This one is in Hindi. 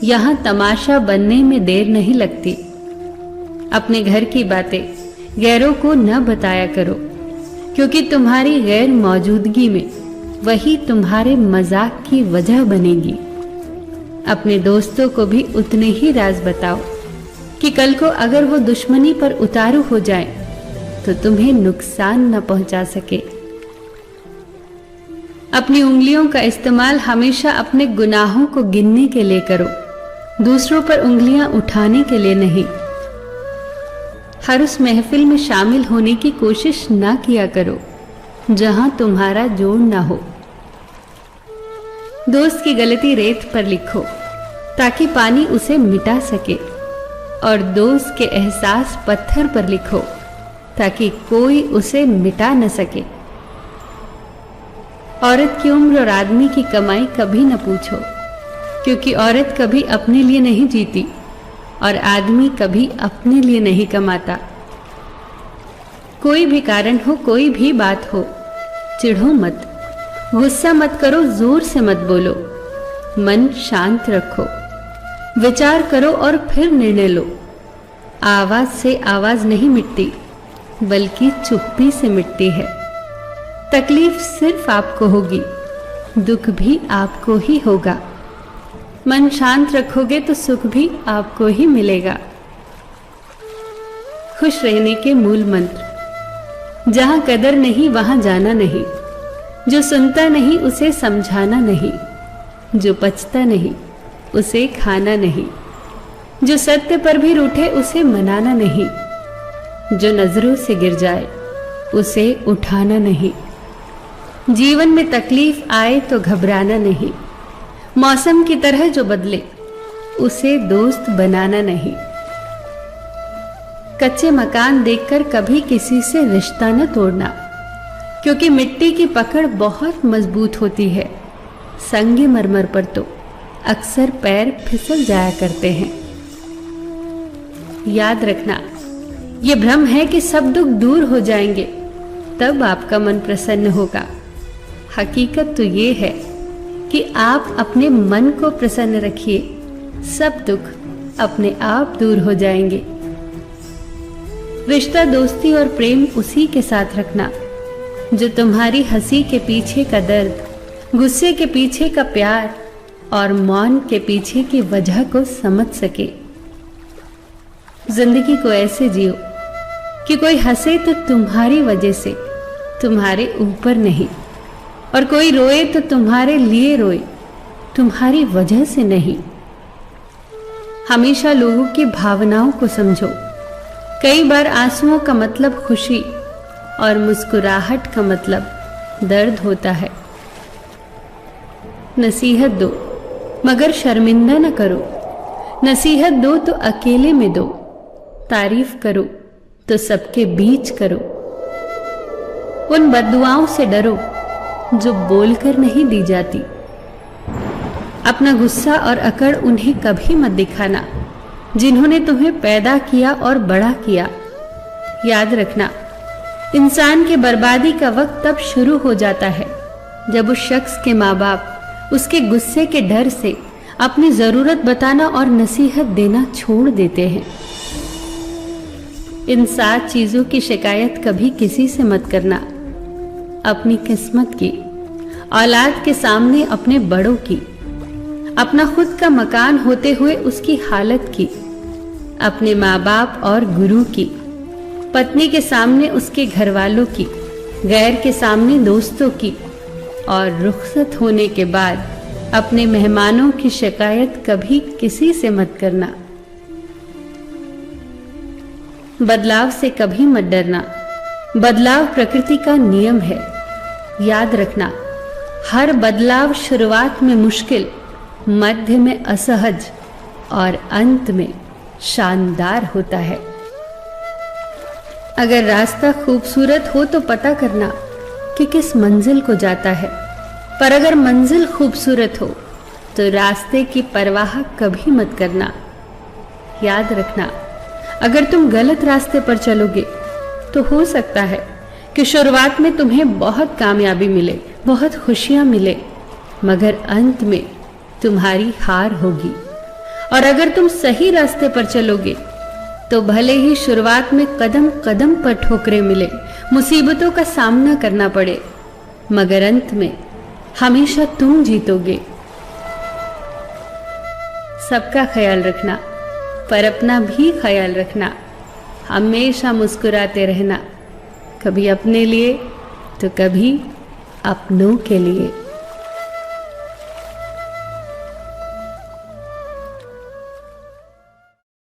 यहाँ तमाशा बनने में देर नहीं लगती। अपने घर की बातें गैरों को न बताया करो, क्योंकि तुम्हारी गैर मौजूदगी में वही तुम्हारे मजाक की वजह बनेगी। अपने दोस्तों को भी उतने ही राज बताओ कि कल को अगर वो दुश्मनी पर उतारू हो जाए तो तुम्हें नुकसान न पहुंचा सके। अपनी उंगलियों का इस्तेमाल हमेशा अपने गुनाहों को गिनने के लिए करो, दूसरों पर उंगलियां उठाने के लिए नहीं। हर उस महफिल में शामिल होने की कोशिश ना किया करो जहां तुम्हारा जोड़ ना हो। दोस्त की गलती रेत पर लिखो ताकि पानी उसे मिटा सके, और दोस्त के एहसास पत्थर पर लिखो ताकि कोई उसे मिटा न सके। औरत की उम्र और आदमी की कमाई कभी न पूछो, क्योंकि औरत कभी अपने लिए नहीं जीती और आदमी कभी अपने लिए नहीं कमाता। कोई भी कारण हो, कोई भी बात हो, चिढ़ो मत, गुस्सा मत करो, जोर से मत बोलो, मन शांत रखो, विचार करो और फिर निर्णय लो। आवाज से आवाज नहीं मिटती, बल्कि चुप्पी से मिटती है। तकलीफ सिर्फ आपको होगी, दुख भी आपको ही होगा। मन शांत रखोगे तो सुख भी आपको ही मिलेगा। खुश रहने के मूल मंत्र: जहां कदर नहीं वहां जाना नहीं, जो सुनता नहीं उसे समझाना नहीं, जो पचता नहीं उसे खाना नहीं, जो सत्य पर भी रूठे उसे मनाना नहीं, जो नजरों से गिर जाए उसे उठाना नहीं। जीवन में तकलीफ आए तो घबराना नहीं, मौसम की तरह जो बदले उसे दोस्त बनाना नहीं। कच्चे मकान देखकर कभी किसी से रिश्ता न तोड़ना, क्योंकि मिट्टी की पकड़ बहुत मजबूत होती है। संगमरमर पर तो अक्सर पैर फिसल जाया करते हैं। याद रखना, ये भ्रम है कि सब दुख दूर हो जाएंगे तब आपका मन प्रसन्न होगा। हकीकत तो ये है कि आप अपने मन को प्रसन्न रखिए, सब दुख अपने आप दूर हो जाएंगे। रिश्ता, दोस्ती और प्रेम उसी के साथ रखना जो तुम्हारी हंसी के पीछे का दर्द, गुस्से के पीछे का प्यार और मौन के पीछे की वजह को समझ सके। जिंदगी को ऐसे जियो कि कोई हंसे तो तुम्हारी वजह से, तुम्हारे ऊपर नहीं, और कोई रोए तो तुम्हारे लिए रोए, तुम्हारी वजह से नहीं। हमेशा लोगों की भावनाओं को समझो। कई बार आंसुओं का मतलब खुशी और मुस्कुराहट का मतलब दर्द होता है। नसीहत दो मगर शर्मिंदा न करो, नसीहत दो तो अकेले में दो, तारीफ करो तो सबके बीच करो। उन बद्दुआओं से डरो जो बोलकर नहीं दी जाती। अपना गुस्सा और अकड़ उन्हें कभी मत दिखाना जिन्होंने तुम्हें पैदा किया और बड़ा किया। याद रखना, इंसान की बर्बादी का वक्त तब शुरू हो जाता है जब उस शख्स के माँ बाप उसके गुस्से के डर से अपनी जरूरत बताना और नसीहत देना छोड़ देते हैं। इन 7 चीजों की शिकायत कभी किसी से मत करना। अपनी किस्मत की, औलाद के सामने अपने बड़ों की, अपना खुद का मकान होते हुए उसकी हालत की, अपने माँ बाप और गुरु की, पत्नी के सामने उसके घर वालों की, गैर के सामने दोस्तों की, और रुखसत होने के बाद अपने मेहमानों की शिकायत कभी किसी से मत करना। बदलाव से कभी मत डरना, बदलाव प्रकृति का नियम है। याद रखना, हर बदलाव शुरुआत में मुश्किल, मध्य में असहज और अंत में शानदार होता है। अगर रास्ता खूबसूरत हो तो पता करना कि किस मंजिल को जाता है, पर अगर मंजिल खूबसूरत हो तो रास्ते की परवाह कभी मत करना। याद रखना, अगर तुम गलत रास्ते पर चलोगे तो हो सकता है कि शुरुआत में तुम्हें बहुत कामयाबी मिले, बहुत खुशियां मिले, मगर अंत में तुम्हारी हार होगी। और अगर तुम सही रास्ते पर चलोगे तो भले ही शुरुआत में कदम कदम पर ठोकरें मिले, मुसीबतों का सामना करना पड़े, मगर अंत में हमेशा तुम जीतोगे। सबका ख्याल रखना, पर अपना भी ख्याल रखना। हमेशा मुस्कुराते रहना, कभी अपने लिए तो कभी अपनों के लिए।